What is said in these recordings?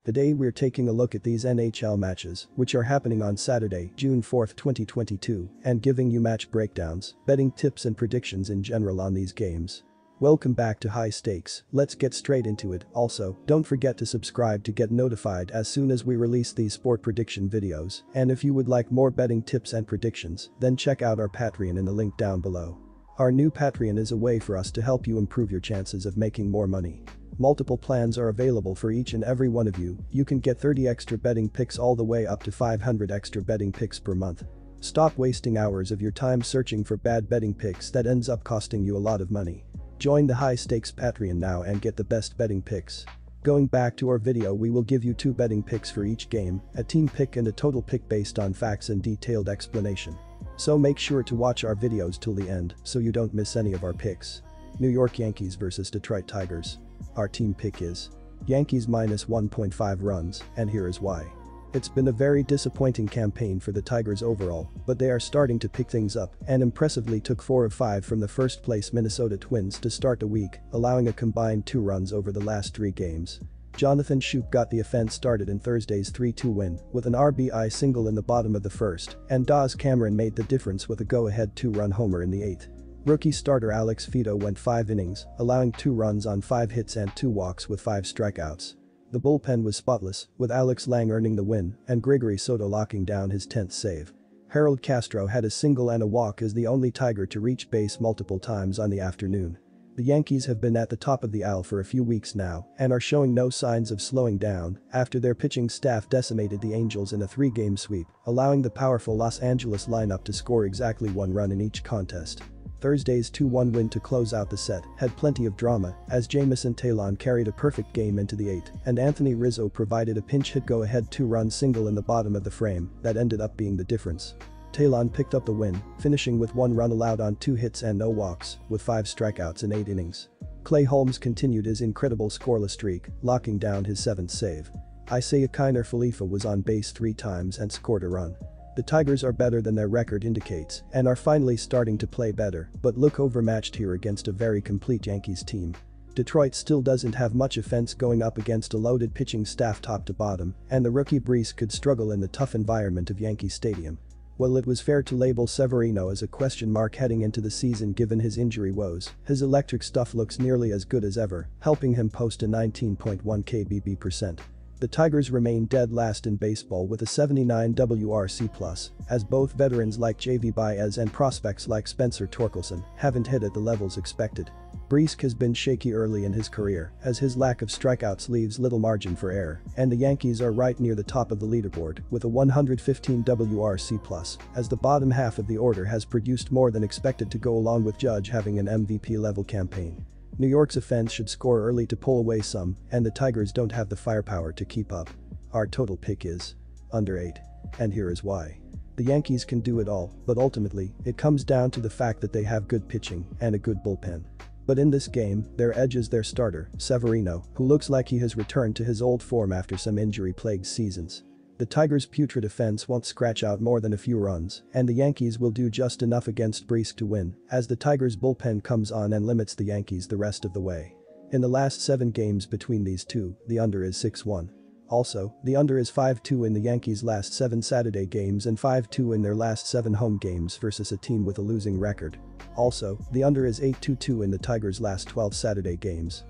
Today we're taking a look at these NHL matches, which are happening on Saturday, June 4, 2022, and giving you match breakdowns, betting tips and predictions in general on these games. Welcome back to High Stakes, let's get straight into it. Also, don't forget to subscribe to get notified as soon as we release these sport prediction videos, and if you would like more betting tips and predictions, then check out our Patreon in the link down below. Our new Patreon is a way for us to help you improve your chances of making more money. Multiple plans are available for each and every one of you. You can get 30 extra betting picks all the way up to 500 extra betting picks per month. Stop wasting hours of your time searching for bad betting picks that ends up costing you a lot of money. Join the High Stakes Patreon now and get the best betting picks. Going back to our video, we will give you 2 betting picks for each game, a team pick and a total pick based on facts and detailed explanation. So make sure to watch our videos till the end so you don't miss any of our picks. New York Yankees vs Detroit Tigers. Our team pick is Yankees minus 1.5 runs, and here is why. It's been a very disappointing campaign for the Tigers overall, but they are starting to pick things up and impressively took 4 of 5 from the first place Minnesota Twins to start the week, allowing a combined 2 runs over the last 3 games. Jonathan Schoop got the offense started in Thursday's 3-2 win with an RBI single in the bottom of the first, and Dawes Cameron made the difference with a go-ahead 2-run homer in the 8th. Rookie starter Alex Fito went 5 innings, allowing 2 runs on 5 hits and 2 walks with 5 strikeouts. The bullpen was spotless, with Alex Lang earning the win and Gregory Soto locking down his 10th save. Harold Castro had a single and a walk as the only Tiger to reach base multiple times on the afternoon. The Yankees have been at the top of the AL for a few weeks now and are showing no signs of slowing down after their pitching staff decimated the Angels in a 3-game sweep, allowing the powerful Los Angeles lineup to score exactly 1 run in each contest. Thursday's 2-1 win to close out the set had plenty of drama as Jameson Taillon carried a perfect game into the 8th and Anthony Rizzo provided a pinch hit go-ahead 2-run single in the bottom of the frame that ended up being the difference. Taillon picked up the win, finishing with 1 run allowed on 2 hits and no walks, with 5 strikeouts in 8 innings. Clay Holmes continued his incredible scoreless streak, locking down his 7th save. Isaiah Kiner Falefa was on base 3 times and scored a run. The Tigers are better than their record indicates and are finally starting to play better, but look overmatched here against a very complete Yankees team. Detroit still doesn't have much offense going up against a loaded pitching staff top to bottom, and the rookie Brees could struggle in the tough environment of Yankee Stadium. While it was fair to label Severino as a question mark heading into the season given his injury woes, his electric stuff looks nearly as good as ever, helping him post a 19.1 kbb%. The Tigers remain dead last in baseball with a 79 WRC+, as both veterans like JV Baez and prospects like Spencer Torkelson haven't hit at the levels expected. Brees has been shaky early in his career as his lack of strikeouts leaves little margin for error, and the Yankees are right near the top of the leaderboard with a 115 WRC+, as the bottom half of the order has produced more than expected to go along with Judge having an MVP-level campaign. New York's offense should score early to pull away some, and the Tigers don't have the firepower to keep up. Our total pick is under 8. And here is why. The Yankees can do it all, but ultimately, it comes down to the fact that they have good pitching and a good bullpen. But in this game, their edge is their starter, Severino, who looks like he has returned to his old form after some injury-plagued seasons. The Tigers' putrid offense won't scratch out more than a few runs, and the Yankees will do just enough against Brees to win, as the Tigers' bullpen comes on and limits the Yankees the rest of the way. In the last 7 games between these two, the under is 6-1. Also, the under is 5-2 in the Yankees' last 7 Saturday games and 5-2 in their last 7 home games versus a team with a losing record. Also, the under is 8-2 in the Tigers' last 12 Saturday games.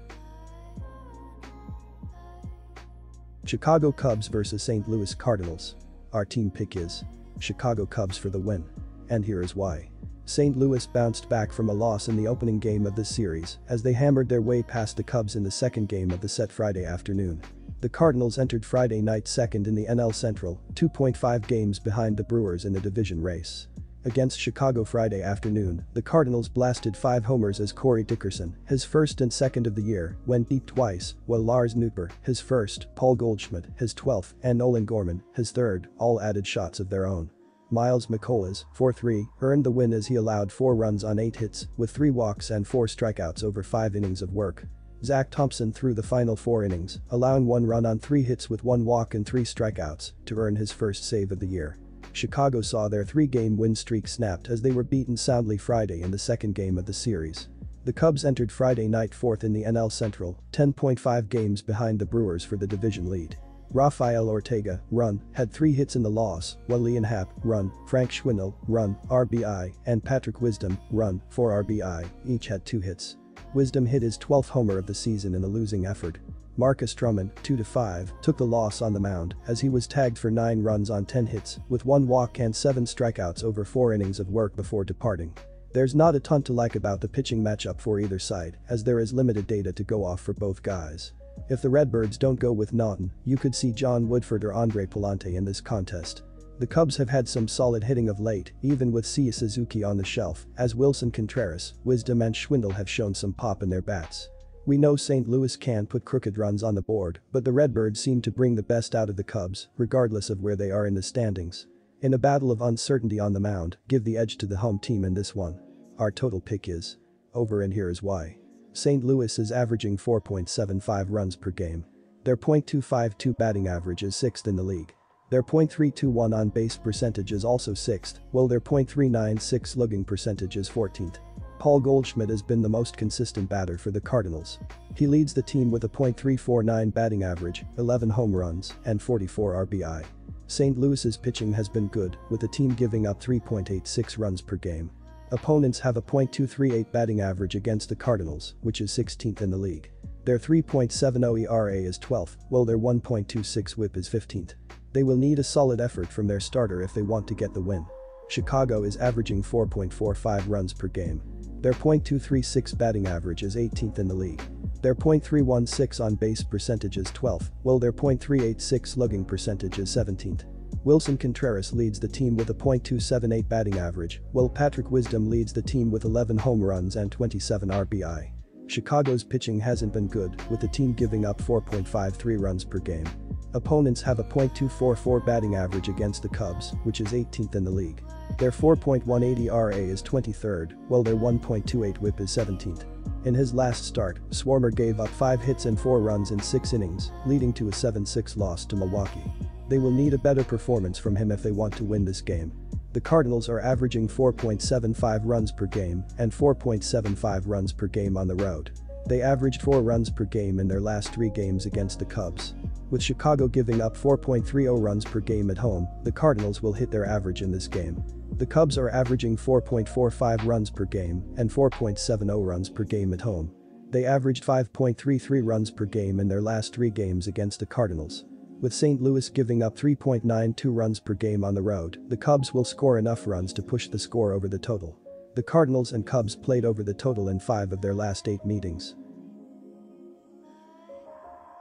Chicago Cubs vs St. Louis Cardinals. Our team pick is Chicago Cubs for the win. And here is why. St. Louis bounced back from a loss in the opening game of this series as they hammered their way past the Cubs in the second game of the set Friday afternoon. The Cardinals entered Friday night second in the NL Central, 2.5 games behind the Brewers in the division race. Against Chicago Friday afternoon, the Cardinals blasted 5 homers as Corey Dickerson, his first and second of the year, went deep twice, while Lars Nootbaar, his first, Paul Goldschmidt, his 12th, and Nolan Gorman, his third, all added shots of their own. Miles McCollas, 4-3, earned the win as he allowed 4 runs on 8 hits, with 3 walks and 4 strikeouts over 5 innings of work. Zach Thompson threw the final 4 innings, allowing 1 run on 3 hits with 1 walk and 3 strikeouts, to earn his first save of the year. Chicago saw their 3-game win streak snapped as they were beaten soundly Friday in the second game of the series. The Cubs entered Friday night 4th in the NL Central, 10.5 games behind the Brewers for the division lead. Rafael Ortega, run, had 3 hits in the loss, while Leon Happ, run, Frank Schwindel, run, RBI, and Patrick Wisdom, run, 4 RBI, each had 2 hits. Wisdom hit his 12th homer of the season in a losing effort. Marcus Drummond, 2-5, took the loss on the mound as he was tagged for 9 runs on 10 hits with 1 walk and 7 strikeouts over 4 innings of work before departing. There's not a ton to like about the pitching matchup for either side as there is limited data to go off for both guys. If the Redbirds don't go with Naughton, you could see John Woodford or Andre Palante in this contest. The Cubs have had some solid hitting of late, even with Seiya Suzuki on the shelf, as Wilson Contreras, Wisdom and Schwindel have shown some pop in their bats. We know St. Louis can put crooked runs on the board, but the Redbirds seem to bring the best out of the Cubs, regardless of where they are in the standings. In a battle of uncertainty on the mound, give the edge to the home team in this one. Our total pick is over, and here is why. St. Louis is averaging 4.75 runs per game. Their .252 batting average is 6th in the league. Their .321 on-base percentage is also 6th, while their .396 slugging percentage is 14th. Paul Goldschmidt has been the most consistent batter for the Cardinals. He leads the team with a .349 batting average, 11 home runs, and 44 RBI. St. Louis's pitching has been good, with the team giving up 3.86 runs per game. Opponents have a .238 batting average against the Cardinals, which is 16th in the league. Their 3.70 ERA is 12th, while their 1.26 whip is 15th. They will need a solid effort from their starter if they want to get the win. Chicago is averaging 4.45 runs per game. Their .236 batting average is 18th in the league. Their .316 on-base percentage is 12th, while their .386 slugging percentage is 17th. Wilson Contreras leads the team with a .278 batting average, while Patrick Wisdom leads the team with 11 home runs and 27 RBI. Chicago's pitching hasn't been good, with the team giving up 4.53 runs per game. Opponents have a .244 batting average against the Cubs, which is 18th in the league. Their 4.18 ERA is 23rd, while their 1.28 whip is 17th. In his last start, Swarmer gave up 5 hits and 4 runs in 6 innings, leading to a 7-6 loss to Milwaukee. They will need a better performance from him if they want to win this game. The Cardinals are averaging 4.75 runs per game and 4.75 runs per game on the road. They averaged 4 runs per game in their last 3 games against the Cubs. With Chicago giving up 4.30 runs per game at home, the Cardinals will hit their average in this game. The Cubs are averaging 4.45 runs per game and 4.70 runs per game at home. They averaged 5.33 runs per game in their last 3 games against the Cardinals. With St. Louis giving up 3.92 runs per game on the road, the Cubs will score enough runs to push the score over the total. The Cardinals and Cubs played over the total in 5 of their last 8 meetings.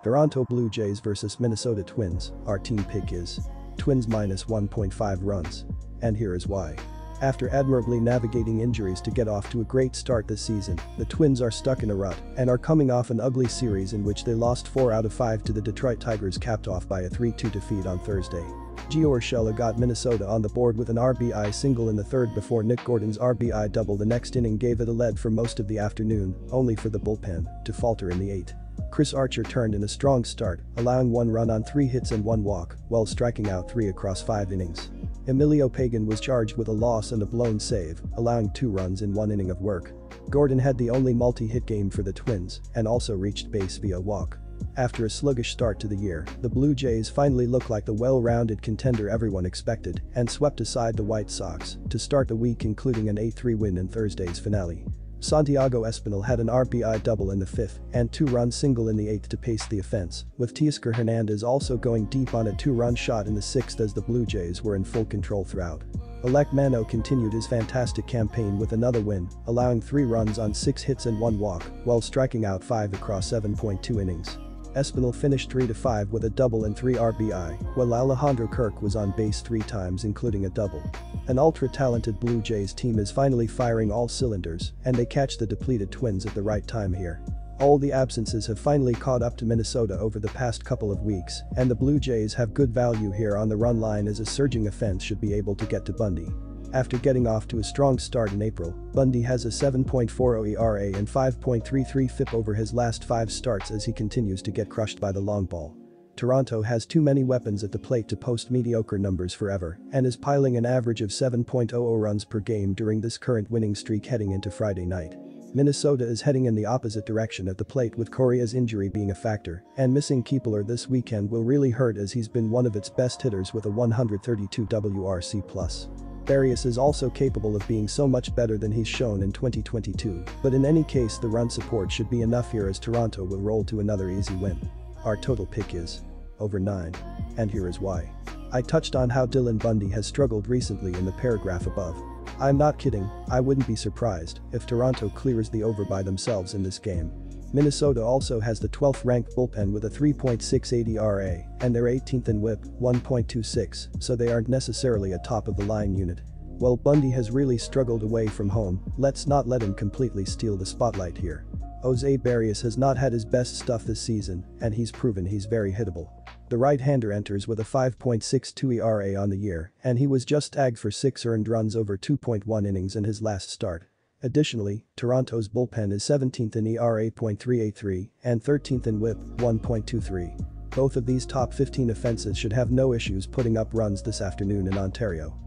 Toronto Blue Jays vs Minnesota Twins, our team pick is Twins minus 1.5 runs. And here is why. After admirably navigating injuries to get off to a great start this season, the Twins are stuck in a rut and are coming off an ugly series in which they lost 4 out of 5 to the Detroit Tigers, capped off by a 3-2 defeat on Thursday. Gio Urshela got Minnesota on the board with an RBI single in the 3rd before Nick Gordon's RBI double the next inning gave it a lead for most of the afternoon, only for the bullpen to falter in the 8th. Chris Archer turned in a strong start, allowing 1 run on 3 hits and 1 walk, while striking out 3 across 5 innings. Emilio Pagan was charged with a loss and a blown save, allowing 2 runs in 1 inning of work. Gordon had the only multi-hit game for the Twins and also reached base via walk. After a sluggish start to the year, the Blue Jays finally look like the well-rounded contender everyone expected and swept aside the White Sox to start the week, including an 8-3 win in Thursday's finale. Santiago Espinal had an RBI double in the 5th and 2-run single in the 8th to pace the offense, with Teoscar Hernandez also going deep on a 2-run shot in the 6th as the Blue Jays were in full control throughout. Alek Manoah continued his fantastic campaign with another win, allowing 3 runs on 6 hits and 1 walk, while striking out 5 across 7.2 innings. Espinal finished 3-5 with a double and 3 RBI, while Alejandro Kirk was on base 3 times, including a double. An ultra-talented Blue Jays team is finally firing all cylinders, and they catch the depleted Twins at the right time here. All the absences have finally caught up to Minnesota over the past couple of weeks, and the Blue Jays have good value here on the run line as a surging offense should be able to get to Bundy. After getting off to a strong start in April, Bundy has a 7.40 ERA and 5.33 FIP over his last 5 starts as he continues to get crushed by the long ball. Toronto has too many weapons at the plate to post mediocre numbers forever and is piling an average of 7.00 runs per game during this current winning streak heading into Friday night. Minnesota is heading in the opposite direction at the plate with Correa's injury being a factor, and missing Kepler this weekend will really hurt as he's been one of its best hitters with a 132 WRC+. Barrios is also capable of being so much better than he's shown in 2022, but in any case the run support should be enough here as Toronto will roll to another easy win. Our total pick is over 9. And here is why. I touched on how Dylan Bundy has struggled recently in the paragraph above. I'm not kidding, I wouldn't be surprised if Toronto clears the over by themselves in this game. Minnesota also has the 12th ranked bullpen with a 3.68 ERA, and they're 18th in WHIP, 1.26, so they aren't necessarily a top-of-the-line unit. While Bundy has really struggled away from home, let's not let him completely steal the spotlight here. Jose Barrios has not had his best stuff this season, and he's proven he's very hittable. The right-hander enters with a 5.62 ERA on the year, and he was just tagged for 6 earned runs over 2.1 innings in his last start. Additionally, Toronto's bullpen is 17th in ERA .383 and 13th in WHIP, 1.23. Both of these top 15 offenses should have no issues putting up runs this afternoon in Ontario.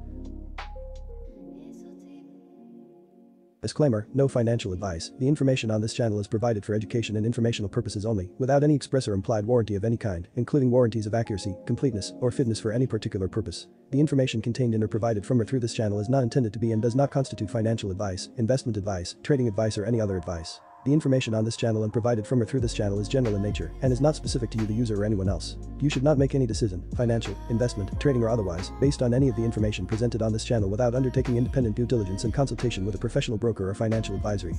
Disclaimer, no financial advice. The information on this channel is provided for education and informational purposes only, without any express or implied warranty of any kind, including warranties of accuracy, completeness, or fitness for any particular purpose. The information contained in or provided from or through this channel is not intended to be and does not constitute financial advice, investment advice, trading advice, or any other advice. The information on this channel and provided from or through this channel is general in nature and is not specific to you the user or anyone else. You should not make any decision, financial, investment, trading or otherwise, based on any of the information presented on this channel without undertaking independent due diligence and consultation with a professional broker or financial advisory.